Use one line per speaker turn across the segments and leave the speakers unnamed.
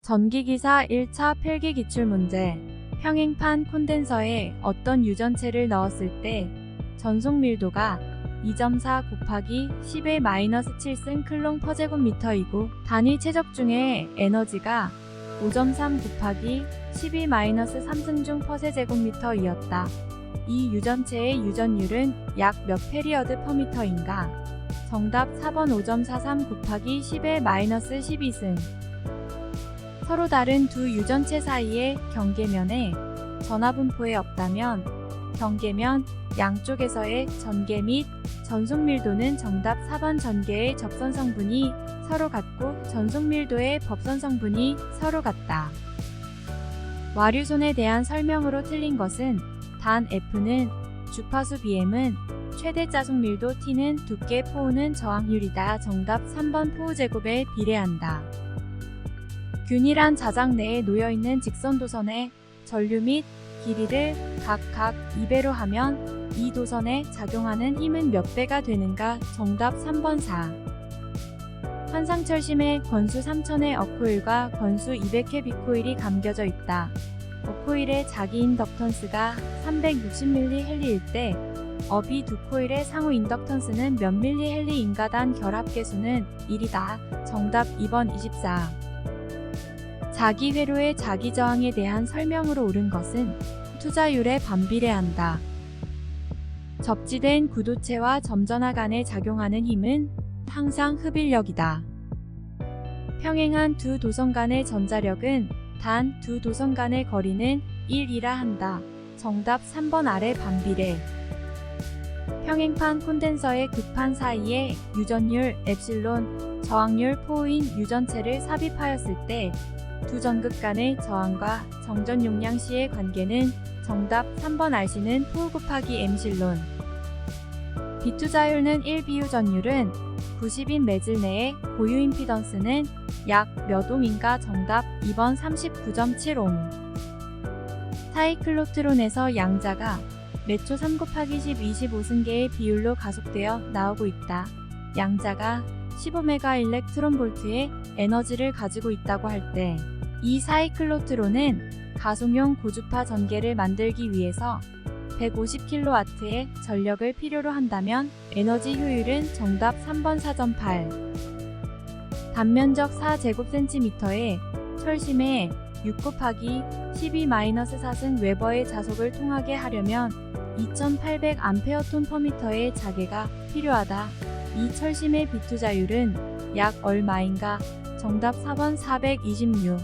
전기기사 1차 필기 기출문제. 평행판 콘덴서에 어떤 유전체를 넣었을 때 전속 밀도가 2.4 곱하기 10의 마이너스 7승 클롱/제곱미터이고 단위 최적 중에 에너지가 5.3 곱하기 12 마이너스 3승 중 퍼세제곱미터이었다. 이 유전체의 유전율은 약 몇 페리어드 퍼미터인가? 정답 4번 5.43 곱하기 10의 마이너스 12승. 서로 다른 두 유전체 사이의 경계면에 전하분포에 없다면 경계면 양쪽에서의 전개 및 전속 밀도는 정답 4번 전개의 접선 성분이 서로 같고 전속 밀도의 법선 성분이 서로 같다. 와류손에 대한 설명으로 틀린 것은 단 F는 주파수 BM은 최대 자속 밀도 T는 두께 포우는 저항률이다. 정답 3번 포우제곱에 비례한다. 균일한 자작 내에 놓여있는 직선 도선의 전류 및 길이를 각각 2배로 하면 이 도선에 작용하는 힘은 몇 배가 되는가? 정답 3번 4. 환상철심에 권수 3000의 어코일과 권수 200의 비코일이 감겨져 있다. 어코일의 자기 인덕턴스가 360mH일 때 어비 두 코일의 상호 인덕턴스는 몇 mH인가? 단 결합계수는 1이다. 정답 2번 24. 자기 회로의 자기 저항에 대한 설명으로 옳은 것은 투자율에 반비례한다. 접지된 구도체와 점전하 간에 작용하는 힘은 항상 흡인력이다. 평행한 두 도선 간의 전자력은 단 두 도선 간의 거리는 1이라 한다. 정답 3번 아래 반비례. 평행판 콘덴서의 극판 사이에 유전율 엡실론, 저항률 포인 유전체를 삽입하였을 때 두 전극 간의 저항과 정전 용량 C의 관계는 정답 3번 RC는 포우 곱하기 M실론. 비투자율은 1비유 전율은 90인 매질 내의 고유 임피던스는 약 몇 옴인가? 정답 2번 39.7옴. 사이클로트론에서 양자가 매초 3 곱하기 10 25승계의 비율로 가속되어 나오고 있다. 양자가 15메가 일렉트론 볼트의 에너지를 가지고 있다고 할 때 이 사이클로트론은 가속용 고주파 전개를 만들기 위해서 150kW의 전력을 필요로 한다면 에너지 효율은 정답 3번 4.8. 단면적 4제곱cm의 철심에 6 곱하기 12-4승 웨버의 자속을 통하게 하려면 2800A톤/m의 자계가 필요하다. 이 철심의 비투자율은 약 얼마인가? 정답 4번 426.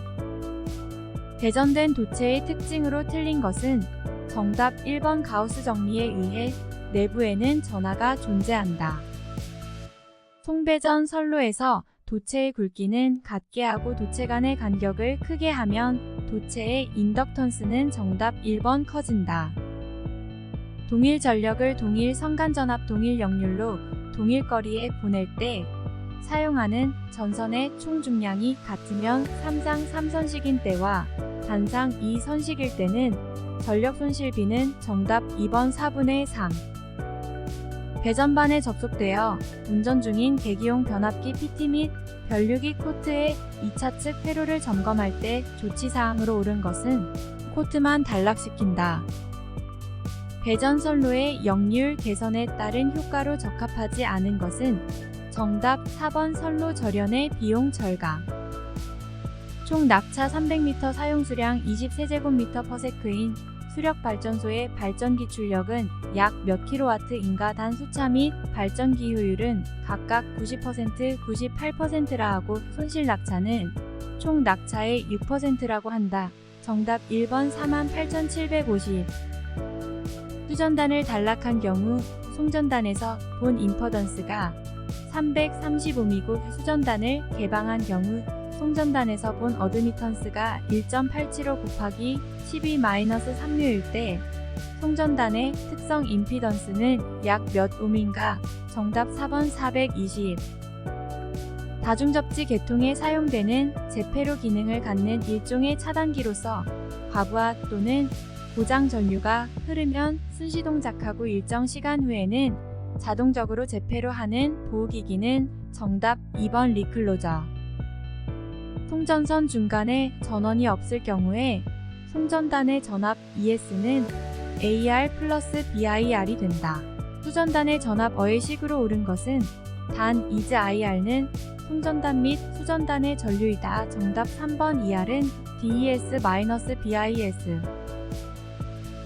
배전된 도체의 특징으로 틀린 것은 정답 1번 가우스 정리에 의해 내부에는 전하가 존재한다. 송배전 선로에서 도체의 굵기는 같게 하고 도체 간의 간격을 크게 하면 도체의 인덕턴스는 정답 1번 커진다. 동일 전력을 동일 선간전압 동일 역률로 동일 거리에 보낼 때 사용하는 전선의 총 중량이 같으면 3상 3선식인 때와 단상 2선식일 때는 전력 손실비는 정답 2번 4분의 3. 배전반에 접속되어 운전 중인 계기용 변압기 PT 및 변류기 코트의 2차 측 회로를 점검할 때 조치사항으로 옳은 것은 코트만 단락시킨다. 배전선로의 역률 개선에 따른 효과로 적합하지 않은 것은 정답 4번 선로 절연의 비용 절감. 총 낙차 300m 사용수량 20세제곱미터/s인 수력발전소의 발전기출력은 약 몇 킬로와트인가? 단 수차 및 발전기 효율은 각각 90%, 98%라 하고 손실 낙차는 총 낙차의 6%라고 한다. 정답 1번 48,750. 수전단을 단락한 경우 송전단에서 본 임퍼던스가 335미고 수전단을 개방한 경우 송전단에서 본 어드미턴스가 1.875 곱하기 12-3류일 때 송전단의 특성 임피던스는 약 몇 옴인가? 정답 4번 420. 다중접지 계통에 사용되는 제페로 기능을 갖는 일종의 차단기로서 과부하 또는 고장 전류가 흐르면 순시동작하고 일정 시간 후에는 자동적으로 재폐로 하는 보호기기는 정답 2번 리클로저. 송전선 중간에 전원이 없을 경우에 송전단의 전압 ES는 AR 플러스 BIR이 된다. 수전단의 전압 어의식으로 옳은 것은 단 is IR는 송전단 및 수전단의 전류이다. 정답 3번 ER은 DES-BIS.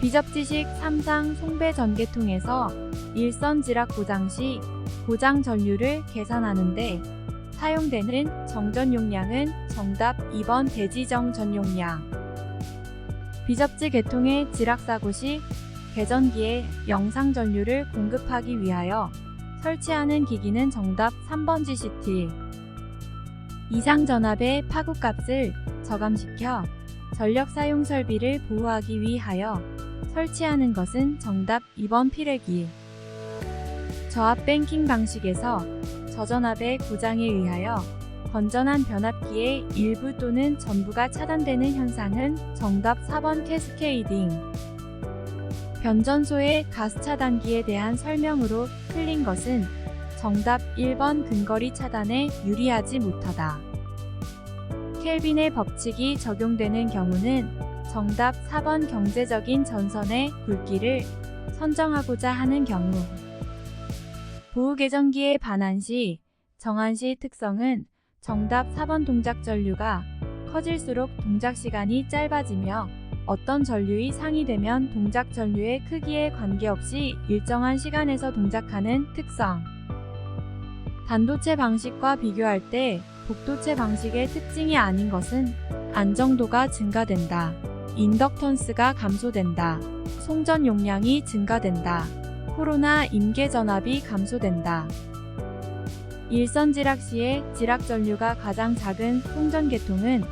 비접지식 3상 송배 전개통에서 일선 지락 고장 시 고장 전류를 계산하는데 사용되는 정전 용량은 정답 2번 대지정 전용량. 비접지 계통의 지락 사고 시 계전기에 영상 전류를 공급하기 위하여 설치하는 기기는 정답 3번 GCT. 이상 전압의 파급값을 저감시켜 전력 사용 설비를 보호하기 위하여 설치하는 것은 정답 2번 필회기. 저압 뱅킹 방식에서 저전압의 고장에 의하여 건전한 변압기의 일부 또는 전부가 차단되는 현상은 정답 4번 캐스케이딩. 변전소의 가스 차단기에 대한 설명으로 틀린 것은 정답 1번 근거리 차단에 유리하지 못하다. 켈빈의 법칙이 적용되는 경우는 정답 4번 경제적인 전선의 굵기를 선정하고자 하는 경우. 보호계전기의 반환시, 정환시 특성은 정답 4번 동작 전류가 커질수록 동작 시간이 짧아지며 어떤 전류의 상이 되면 동작 전류의 크기에 관계없이 일정한 시간에서 동작하는 특성. 단도체 방식과 비교할 때 복도체 방식의 특징이 아닌 것은 안정도가 증가된다. 인덕턴스가 감소된다. 송전 용량이 증가된다. 코로나 임계 전압이 감소된다. 일선 지락 시에 지락 전류가 가장 작은 송전 계통은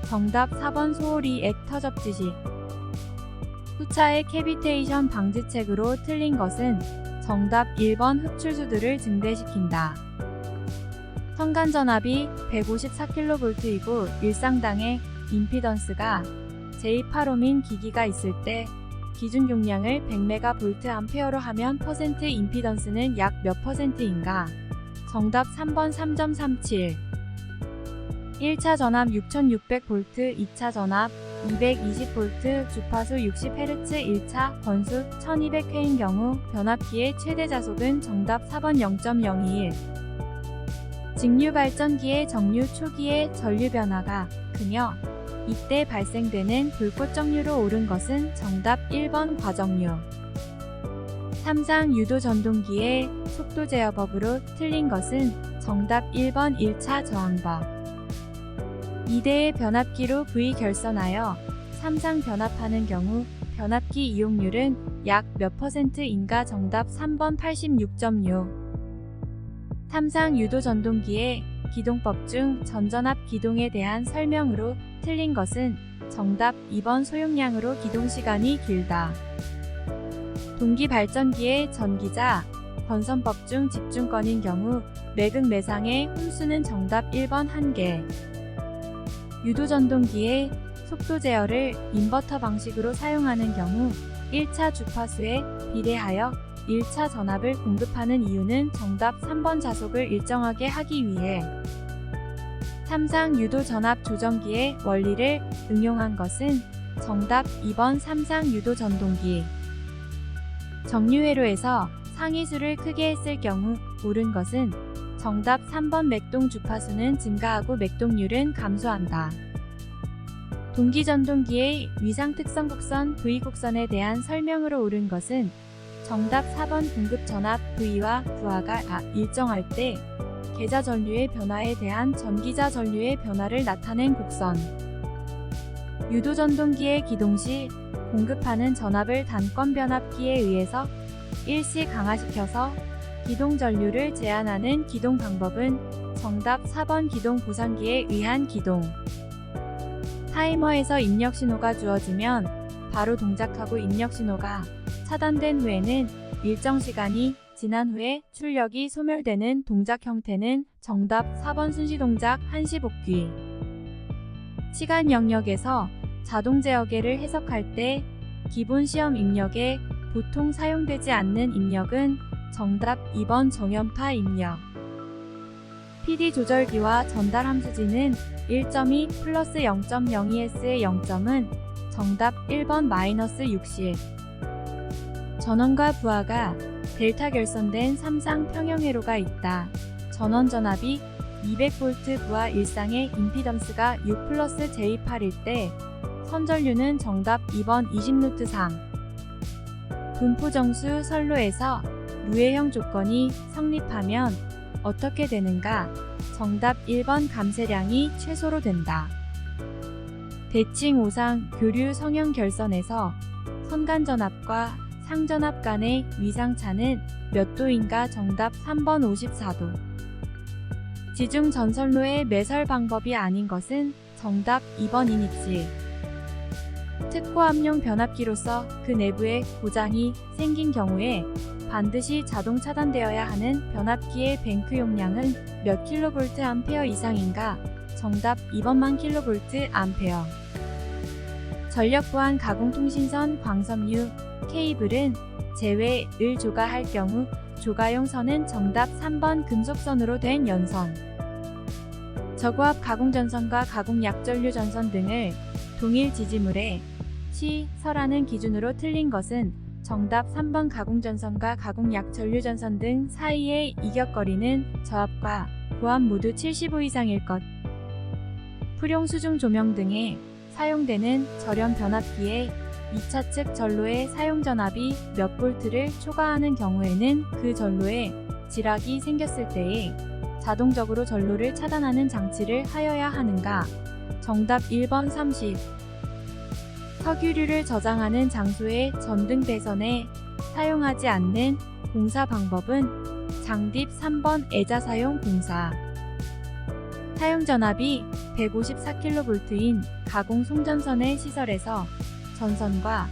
정답 4번 소홀히 액 터접지식. 후차의 캐비테이션 방지책으로 틀린 것은 정답 1번 흡출수들을 증대시킨다. 선간 전압이 154kV이고 일상당의 임피던스가 J8옴인 기기가 있을 때 기준 용량을 100MVA로 하면 퍼센트 임피던스는 약 몇 %인가? 정답 3번 3.37. 1차 전압 6600V, 2차 전압 220V, 주파수 60Hz, 1차 권수 1200회인 경우 변압기의 최대 자속은 정답 4번 0.021. 직류 발전기의 정류 초기의 전류 변화가 크며 이때 발생되는 불꽃 정류로 옳은 것은 정답 1번 과정류. 3상 유도 전동기의 속도 제어법으로 틀린 것은 정답 1번 1차 저항법. 2대의 변압기로 V 결선하여 3상 변압하는 경우 변압기 이용률은 약 몇 %인가? 정답 3번 86.6. 3상 유도 전동기의 기동법 중 전전압 기동에 대한 설명으로 틀린 것은 정답 2번 소용량으로 기동시간이 길다. 동기 발전기의 전기자 권선법 중 집중권인 경우 매극 매상의 홈수는 정답 1번 1개. 유도 전동기의 속도 제어를 인버터 방식으로 사용하는 경우 1차 주파수에 비례하여 1차 전압을 공급하는 이유는 정답 3번 자속을 일정하게 하기 위해. 3상 유도 전압 조정기의 원리를 응용한 것은 정답 2번 3상 유도 전동기. 정류회로에서 상위수를 크게 했을 경우 옳은 것은 정답 3번 맥동 주파수는 증가하고 맥동률은 감소한다. 동기전동기의 위상특성 곡선 V곡선에 대한 설명으로 옳은 것은 정답 4번 공급전압 V와 부하가 일정할 때 계자 전류의 변화에 대한 전기자 전류의 변화를 나타낸 곡선. 유도전동기의 기동 시 공급하는 전압을 단권 변압기에 의해서 일시 강화시켜서 기동 전류를 제한하는 기동 방법은 정답 4번 기동 보상기에 의한 기동. 타이머에서 입력 신호가 주어지면 바로 동작하고 입력 신호가 차단된 후에는 일정 시간이 지난 후에 출력이 소멸되는 동작 형태는 정답 4번 순시동작 한시복귀. 시간 영역에서 자동 제어계를 해석할 때 기본 시험 입력에 보통 사용되지 않는 입력은 정답 2번 정연파 입력. PD 조절기와 전달 함수지는 1.2 플러스 0.02S의 0점은 정답 1번 마이너스 60. 전원과 부하가 델타 결선된 삼상 평형회로가 있다. 전원 전압이 200V 부하 일상의 임피던스가 6 플러스 J8일 때 선전류는 정답 2번 20루트 3. 분포정수 선로에서 무해형 조건이 성립하면 어떻게 되는가? 정답 1번 감쇄량이 최소로 된다. 대칭 5상 교류 성형 결선에서 선간전압과 상전압 간의 위상차는 몇 도인가? 정답 3번 54도. 지중 전선로의 매설 방법이 아닌 것은 정답 2번 이닉시. 특고압용 변압기로서 그 내부에 고장이 생긴 경우에 반드시 자동 차단되어야 하는 변압기의 뱅크 용량은 몇 킬로볼트 암페어 이상인가? 정답 2번만 킬로볼트 암페어. 전력 보안 가공통신선 광섬유 케이블은 제외을 조가할 경우 조가용 선은 정답 3번 금속선으로 된 연선. 저고압 가공전선과 가공약전류전선 등을 동일 지지물에 시설하는 기준으로 틀린 것은 정답 3번 가공전선과 가공약전류전선 등 사이의 이격거리는 저압과 고압 모두 75 이상일 것. 풀용 수중 조명 등에 사용되는 절연 변압기의 2차 측 전로의 사용 전압이 몇 볼트를 초과하는 경우에는 그 전로에 지락이 생겼을 때에 자동적으로 전로를 차단하는 장치를 하여야 하는가? 정답 1번 30. 석유류를 저장하는 장소의 전등 배선에 사용하지 않는 공사 방법은 장딥 3번 애자 사용 공사. 사용 전압이 154kV인 가공 송전선의 시설에서 전선과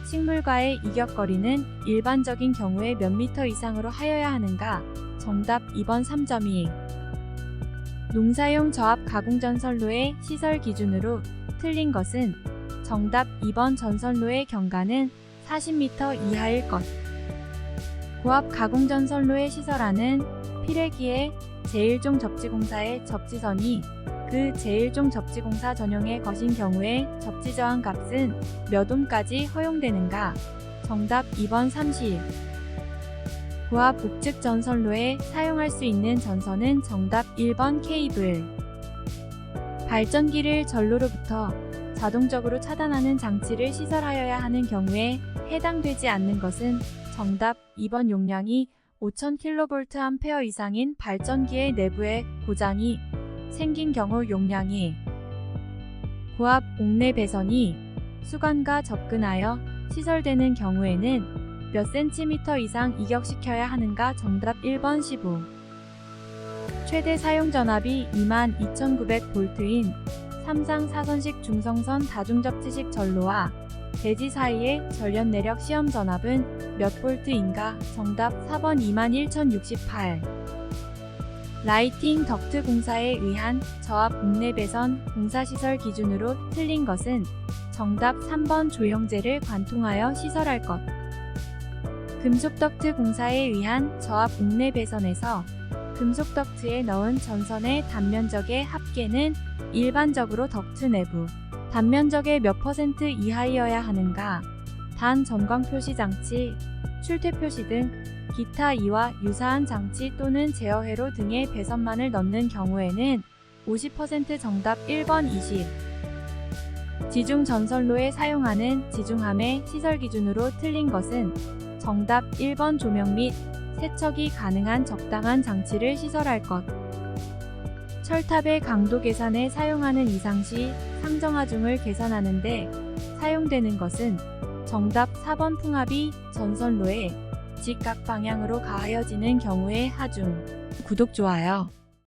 식물과의 이격거리는 일반적인 경우에 몇 미터 이상으로 하여야 하는가? 정답 2번 3.2. 농사용 저압 가공전선로의 시설 기준으로 틀린 것은 정답 2번 전선로의 경가는 40m 이하일 것. 고압 가공전선로의 시설하는 피레기의 제1종 접지공사의 접지선이 그 제1종 접지공사 전용의 것인 경우에 접지저항 값은 몇 옴까지 허용되는가? 정답 2번 30. 고압 복측 전선로에 사용할 수 있는 전선은 정답 1번 케이블. 발전기를 전로로부터 자동적으로 차단하는 장치를 시설하여야 하는 경우에 해당되지 않는 것은 정답 2번 용량이 5000kVA 이상인 발전기의 내부에 고장이 생긴 경우 용량이 고압 옥내 배선이 수관과 접근하여 시설되는 경우에는 몇 cm 이상 이격시켜야 하는가? 정답 1번 15. 최대 사용 전압이 22,900V인 삼상 4선식 중성선 다중접지식 전로와 대지 사이의 전련 내력 시험 전압은 몇 볼트인가? 정답 4번 21,068. 라이팅 덕트 공사에 의한 저압 옥내 배선 공사시설 기준으로 틀린 것은 정답 3번 조형제를 관통하여 시설할 것. 금속 덕트 공사에 의한 저압 옥내 배선에서 금속 덕트에 넣은 전선의 단면적의 합계는 일반적으로 덕트 내부 단면적의 몇 퍼센트 이하이어야 하는가? 단 전광 표시 장치, 출퇴 표시 등 기타 이와 유사한 장치 또는 제어회로 등의 배선만을 넣는 경우에는 50% 정답 1번 20. 지중 전선로에 사용하는 지중함의 시설 기준으로 틀린 것은 정답 1번 조명 및 세척이 가능한 적당한 장치를 시설할 것. 철탑의 강도 계산에 사용하는 이상시 상정하중을 계산하는 데 사용되는 것은 정답 4번 풍압이 전선로에 직각 방향으로 가하여지는 경우의 하중. 구독, 좋아요.